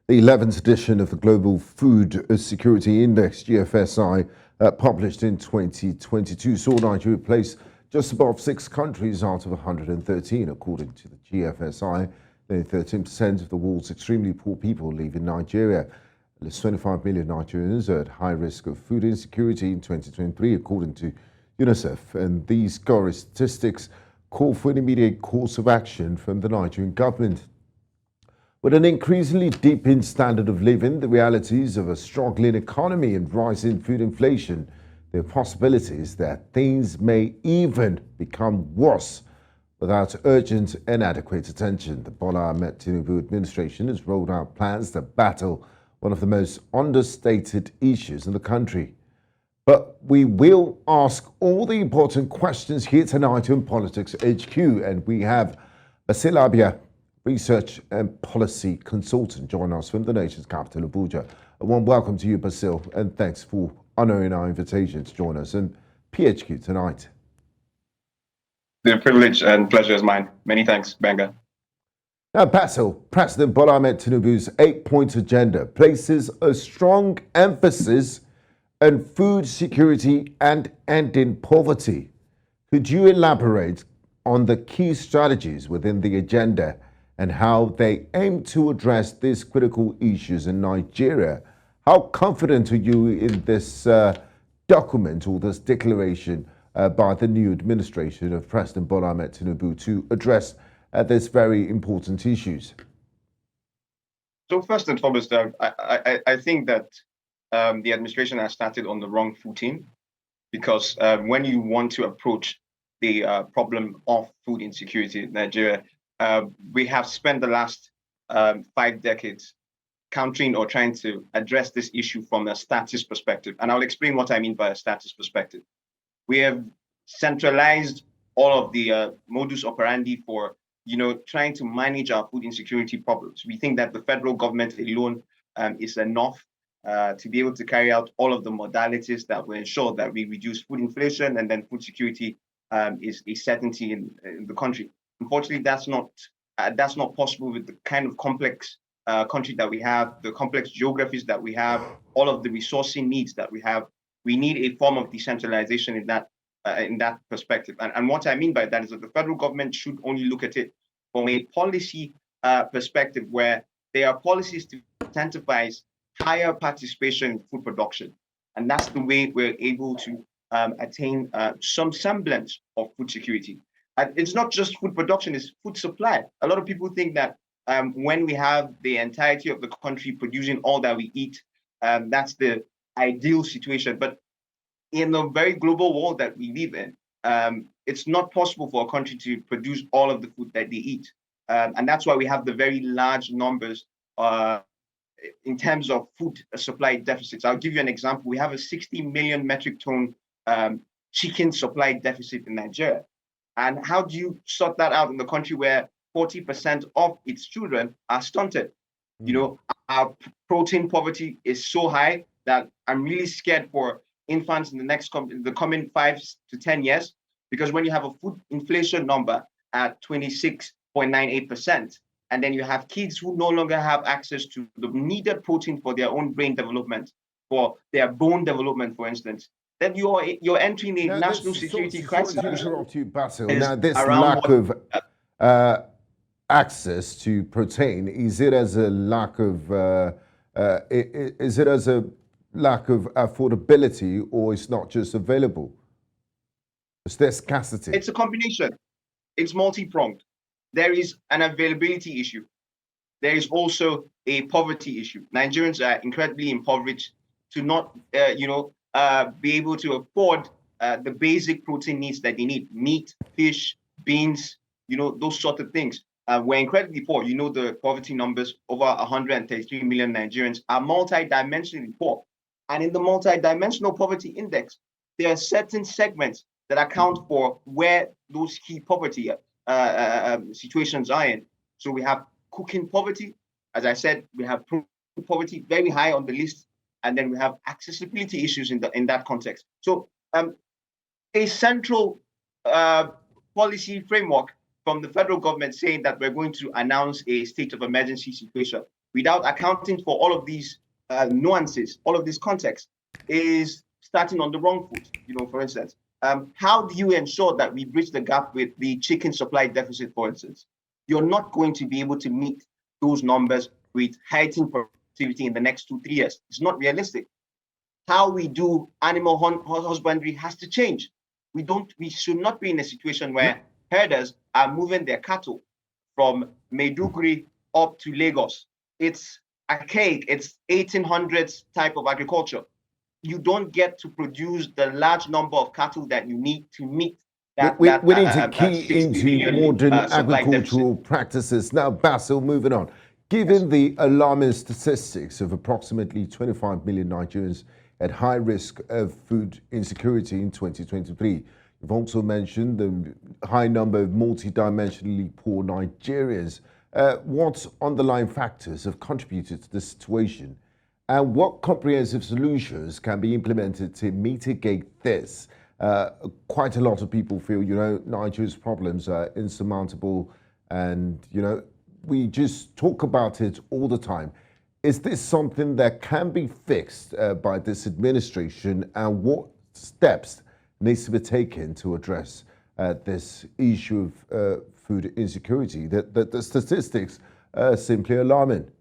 The 11th edition of the Global Food Security Index, GFSI, published in 2022, saw Nigeria place just above 6 countries out of 113, according to the GFSI. Nearly 13% of the world's extremely poor people live in Nigeria. At least 25 million Nigerians are at high risk of food insecurity in 2023, according to UNICEF. And these scary statistics call for an immediate course of action from the Nigerian government. With an increasingly deepened standard of living, the realities of a struggling economy and rising food inflation, there are possibilities that things may even become worse without urgent and adequate attention. The Bola Ahmed Tinubu administration has rolled out plans to battle one of the most understated issues in the country. But we will ask all the important questions here tonight on Politics HQ, and we have Basil Abia, research and policy consultant, join us from the nation's capital, Abuja. A warm welcome to you, Basil, and thanks for honoring our invitation to join us in PHQ tonight. The privilege and pleasure is mine. Many thanks, Gbenga. Now, Basil, President Bola Ahmed Tinubu's 8-point agenda places a strong emphasis on food security and ending poverty. Could you elaborate on the key strategies within the agenda and how they aim to address these critical issues in Nigeria? How confident are you in this document or this declaration by the new administration of President Bola Ahmed Tinubu to address these very important issues? So first and foremost, I think that the administration has started on the wrong footing, because when you want to approach the problem of food insecurity in Nigeria, we have spent the last 5 decades countering or trying to address this issue from a status perspective. And I'll explain what I mean by a status perspective. We have centralized all of the modus operandi for, trying to manage our food insecurity problems. We think that the federal government alone is enough to be able to carry out all of the modalities that will ensure that we reduce food inflation and then food security is a certainty in the country. Unfortunately, that's not possible with the kind of complex country that we have, the complex geographies that we have, all of the resourcing needs that we have. We need a form of decentralization in that perspective. And what I mean by that is that the federal government should only look at it from a policy perspective, where there are policies to incentivize higher participation in food production. And that's the way we're able to attain some semblance of food security. And it's not just food production, it's food supply. A lot of people think that when we have the entirety of the country producing all that we eat, that's the ideal situation. But in the very global world that we live in, it's not possible for a country to produce all of the food that they eat. And that's why we have the very large numbers in terms of food supply deficits. I'll give you an example. We have a 60 million metric ton chicken supply deficit in Nigeria. And how do you sort that out in the country where 40% of its children are stunted? Our protein poverty is so high that I'm really scared for infants in the coming 5 to 10 years, because when you have a food inflation number at 26.98%, and then you have kids who no longer have access to the needed protein for their own brain development, for their bone development, for instance, then you're entering a national security crisis. Sorry to interrupt you, Basil. Now, this lack of access to protein, is it as a lack of affordability, or it's not just available? Is there scarcity? It's a combination. It's multi-pronged. There is an availability issue. There is also a poverty issue. Nigerians are incredibly impoverished to not, be able to afford the basic protein needs that they need: meat, fish, beans, those sort of things. We're incredibly poor. The poverty numbers, over 133 million Nigerians are multidimensionally poor. And in the multidimensional poverty index, there are certain segments that account for where those key poverty situations are in. So we have cooking poverty. As I said, we have poverty very high on the list. And then we have accessibility issues in that context. So a central policy framework from the federal government saying that we're going to announce a state of emergency situation without accounting for all of these nuances, all of this context, is starting on the wrong foot. For instance, how do you ensure that we bridge the gap with the chicken supply deficit, for instance? You're not going to be able to meet those numbers with heightened productivity in the next 2-3 years. It's not realistic. How we do animal husbandry has to change. We should not be in a situation where herders are moving their cattle from Maiduguri up to Lagos. It's archaic. It's 1800s type of agriculture. You don't get to produce the large number of cattle that you need to meet that. We need to key into modern agricultural practices. Now, Basil, moving on. Given the alarming statistics of approximately 25 million Nigerians at high risk of food insecurity in 2023, you've also mentioned the high number of multidimensionally poor Nigerians. What underlying factors have contributed to this situation? And what comprehensive solutions can be implemented to mitigate this? Quite a lot of people feel, Nigeria's problems are insurmountable, and, we just talk about it all the time. Is this something that can be fixed by this administration, and what steps needs to be taken to address this issue of food insecurity? The statistics are simply alarming.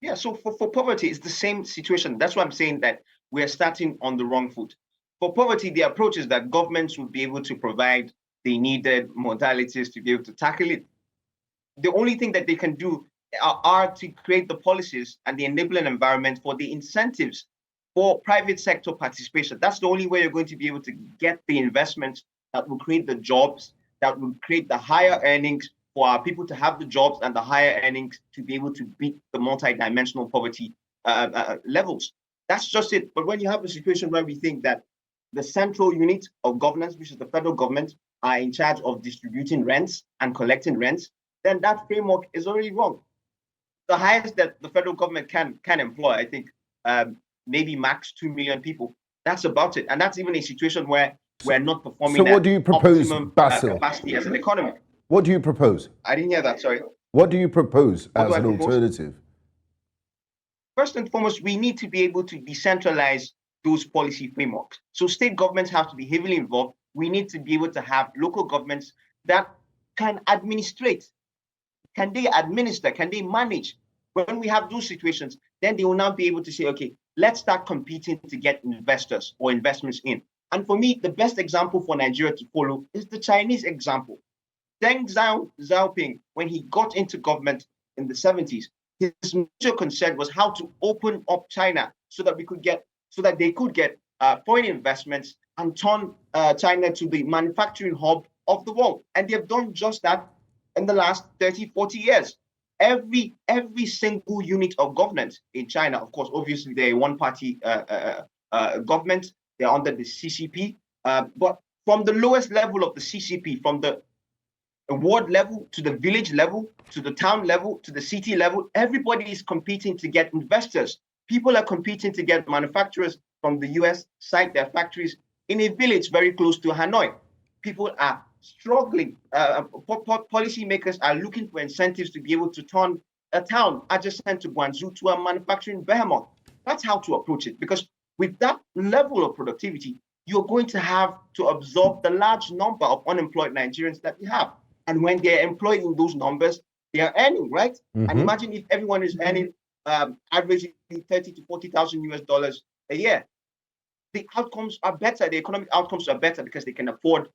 Yeah, so for poverty, it's the same situation. That's why I'm saying that we're starting on the wrong foot. For poverty, the approach is that governments will be able to provide the needed modalities to be able to tackle it. The only thing that they can do are to create the policies and the enabling environment for the incentives for private sector participation. That's the only way you're going to be able to get the investments that will create the jobs, that will create the higher earnings for our people to have the jobs and the higher earnings to be able to beat the multidimensional poverty levels. That's just it. But when you have a situation where we think that the central unit of governance, which is the federal government, are in charge of distributing rents and collecting rents, then that framework is already wrong. The highest that the federal government can employ, I think, maybe max 2 million people. That's about it. And that's even a situation where we're not performing. So what do you propose, Basil? Capacity as an economy. What do you propose? I didn't hear that, sorry. What do you propose as an alternative? First and foremost, we need to be able to decentralize those policy frameworks. So state governments have to be heavily involved. We need to be able to have local governments that can administrate. Can they administer? Can they manage? When we have those situations, then they will now be able to say, okay, let's start competing to get investors or investments in. And for me, the best example for Nigeria to follow is the Chinese example. Deng Xiaoping, when he got into government in the 70s, his major concern was how to open up China so that they could get foreign investments and turn China to the manufacturing hub of the world. And they've done just that in the last 30, 40 years. Every single unit of governance in China, of course, obviously they're a one-party government. They're under the CCP. But from the lowest level of the CCP, from the ward level to the village level, to the town level, to the city level, everybody is competing to get investors. People are competing to get manufacturers from the US site their factories in a village very close to Hanoi. People are struggling. Policymakers are looking for incentives to be able to turn a town adjacent to Guangzhou to a manufacturing behemoth. That's how to approach it. Because with that level of productivity, you're going to have to absorb the large number of unemployed Nigerians that we have. And when they're employed in those numbers, they are earning, right? Mm-hmm. And imagine if everyone is earning averaging 30 to 40,000 US dollars a year. The outcomes are better. The economic outcomes are better because they can afford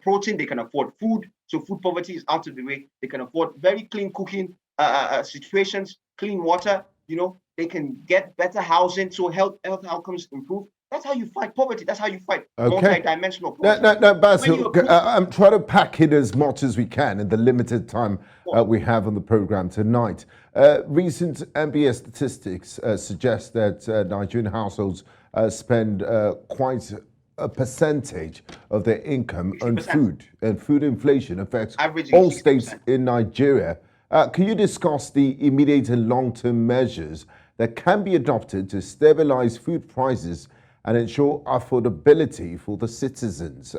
protein, they can afford food. So food poverty is out of the way. They can afford very clean cooking situations, clean water. They can get better housing. So health outcomes improve. That's how you fight poverty. That's how you fight multidimensional poverty. No, Basil, I'm trying to pack in as much as we can in the limited time we have on the program tonight. Recent MBS statistics suggest that Nigerian households spend quite a percentage of their income 60%. On food, and food inflation affects all states 60%. In Nigeria. Can you discuss the immediate and long-term measures that can be adopted to stabilize food prices and ensure affordability for the citizens?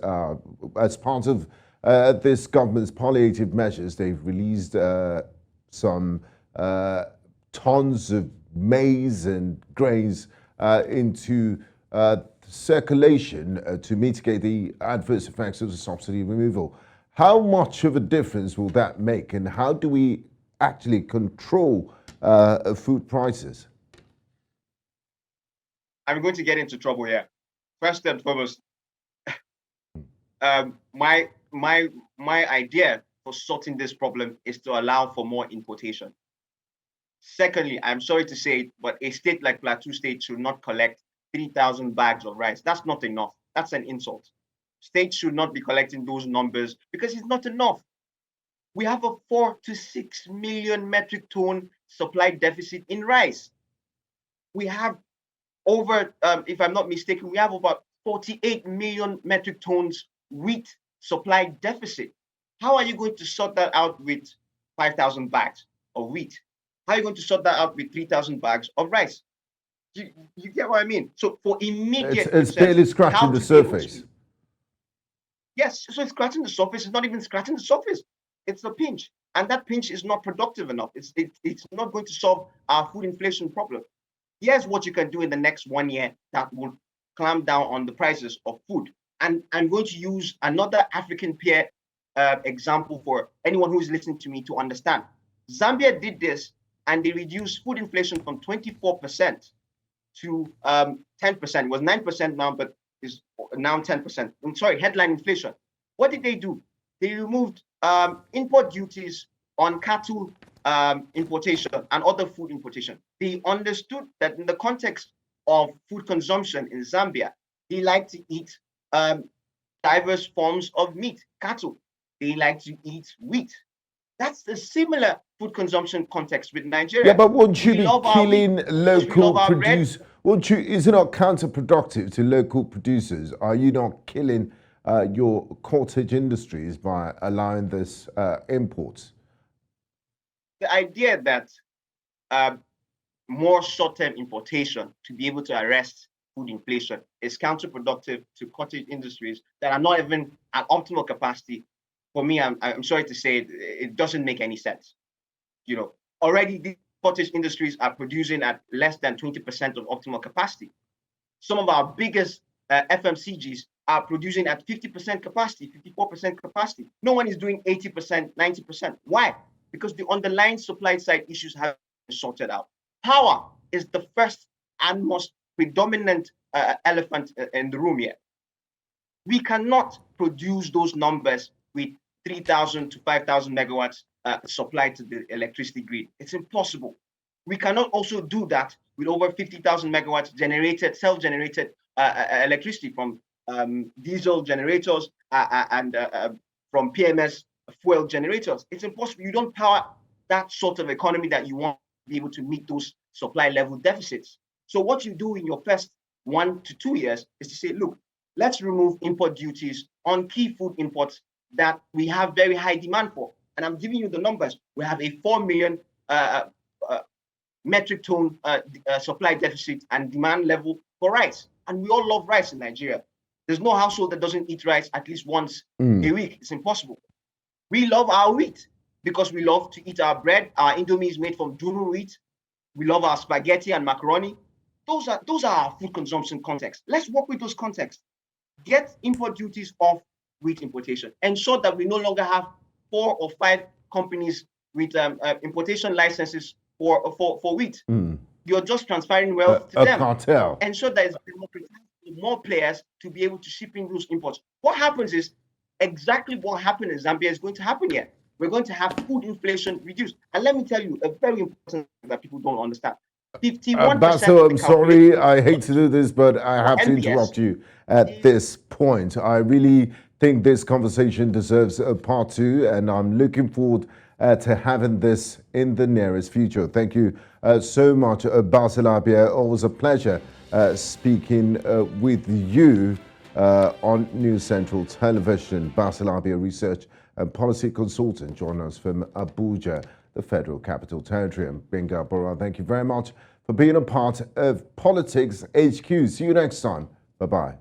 As part of this government's palliative measures, they've released some tons of maize and grains into circulation to mitigate the adverse effects of the subsidy removal. How much of a difference will that make, and how do we actually control food prices? I'm going to get into trouble here. First and foremost, my idea for sorting this problem is to allow for more importation. Secondly, I'm sorry to say it, but a state like Plateau State should not collect 3,000 bags of rice. That's not enough. That's an insult. States should not be collecting those numbers because it's not enough. We have a 4 to 6 million metric ton supply deficit in rice. We have over, if I'm not mistaken, we have about 48 million metric tons wheat supply deficit. How are you going to sort that out with 5,000 bags of wheat? How are you going to sort that out with 3,000 bags of rice? You get what I mean? So for immediate, it's barely scratching the surface. Yes, so it's scratching the surface. It's not even scratching the surface. It's a pinch, and that pinch is not productive enough. It's not going to solve our food inflation problem. Here's what you can do in the next 1 year that will clamp down on the prices of food. And I'm going to use another African peer example for anyone who is listening to me to understand. Zambia did this, and they reduced food inflation from 24% to 10%. It was 9% now, but is now 10%. I'm sorry, headline inflation. What did they do? They removed import duties on cattle importation and other food importation. They understood that in the context of food consumption in Zambia, they like to eat diverse forms of meat, cattle. They like to eat wheat. That's a similar food consumption context with Nigeria. Yeah, but won't you be killing local producers? Is it not counterproductive to local producers? Are you not killing your cottage industries by allowing this imports? The idea that more short-term importation to be able to arrest food inflation is counterproductive to cottage industries that are not even at optimal capacity. For me, I'm sorry to say it doesn't make any sense. You know, already these cottage industries are producing at less than 20% of optimal capacity. Some of our biggest FMCGs are producing at 50% capacity, 54% capacity. No one is doing 80%, 90%. Why? Because the underlying supply side issues have been sorted out. Power is the first and most predominant elephant in the room here. We cannot produce those numbers with 3,000 to 5,000 megawatts supplied to the electricity grid. It's impossible. We cannot also do that with over 50,000 megawatts generated, self-generated electricity from diesel generators and from PMS fuel generators. It's impossible. You don't power that sort of economy that you want to be able to meet those supply level deficits. So what you do in your first 1 to 2 years is to say, look, let's remove import duties on key food imports that we have very high demand for. And I'm giving you the numbers. We have a 4 million metric ton supply deficit and demand level for rice. And we all love rice in Nigeria. There's no household that doesn't eat rice at least once a week. It's impossible. We love our wheat because we love to eat our bread. Our Indomie is made from Dunu wheat. We love our spaghetti and macaroni. Those are our food consumption contexts. Let's work with those contexts. Get import duties off wheat importation. Ensure that we no longer have 4 or 5 companies with importation licenses for wheat. You're just transferring wealth to them. Cartel. Ensure that it's more players to be able to ship in those imports. What happens is exactly what happened in Zambia is going to happen here. We're going to have food inflation reduced. And let me tell you, a very important thing that people don't understand. 51%. Basil, I'm sorry, I hate to do this, but I have to interrupt you at this point. I really think this conversation deserves a part 2, and I'm looking forward to having this in the nearest future. Thank you so much, Basil Abia. Always a pleasure speaking with you on News Central Television. Basil Abia, research and policy consultant, joining us from Abuja, the Federal Capital Territory. And Gbenga, Aborowa, thank you very much for being a part of Politics HQ. See you next time. Bye-bye.